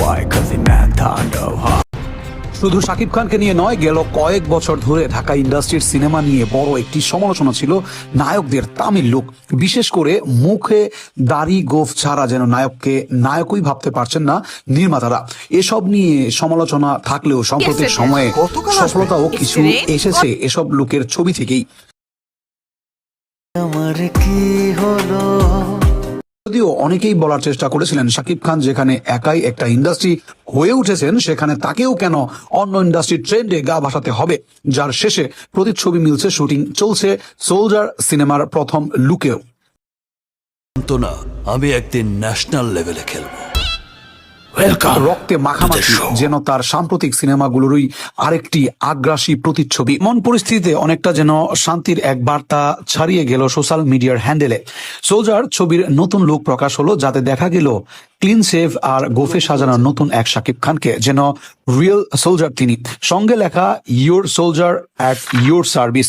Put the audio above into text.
why, 'cause the man Tando, huh? শুধু শাকিব খানকে নিয়ে নয়, গেল কয়েক বছর ধরে ঢাকা ইন্ডাস্ট্রির সিনেমা নিয়ে বড় একটি সমালোচনা ছিল নায়কদের তামিল লুক। বিশেষ করে মুখে দাড়ি গোঁফ ছাড়া যেন নায়ককে নায়কই ভাবতে পারছেন না নির্মাতারা। এসব নিয়ে সমালোচনা থাকলেও সাম্প্রতিক সময়ে সফলতাও কিছু এসেছে এসব লুকের ছবি থেকেই। আমার কি হলো? যদিও অনেকেই বলার চেষ্টা করেছিলেন শাকিব খান যেখানে একাই একটা ইন্ডাস্ট্রি হয়ে উঠেছেন, সেখানে তাকেও কেন অন্য ইন্ডাস্ট্রির ট্রেন্ডে গা ভাসাতে হবে, যার শেষে প্রতিচ্ছবি মিলছে, শুটিং চলছে সোলজার সিনেমার প্রথম লুকেও। না, আমি একদিন ন্যাশনাল লেভেলে খেলবো। রক্তে মাখামাখি যেন তার সাম্প্রতিক সিনেমাগুলোরই আরেকটি আগ্রাসী প্রতিচ্ছবি। মন পরিস্থিতিতে অনেকটা যেন শান্তির এক বার্তা ছাড়িয়ে গেল সোশ্যাল মিডিয়ার হ্যান্ডেলে। সোলজার ছবির নতুন লুক প্রকাশ হলো, যাতে দেখা গেল ক্লিন শেভ আর গোফে সাজানো নতুন এক শাকিব খানকে, যেন রিয়েল সোলজার তিনি। সঙ্গে লেখা your soldier at your service.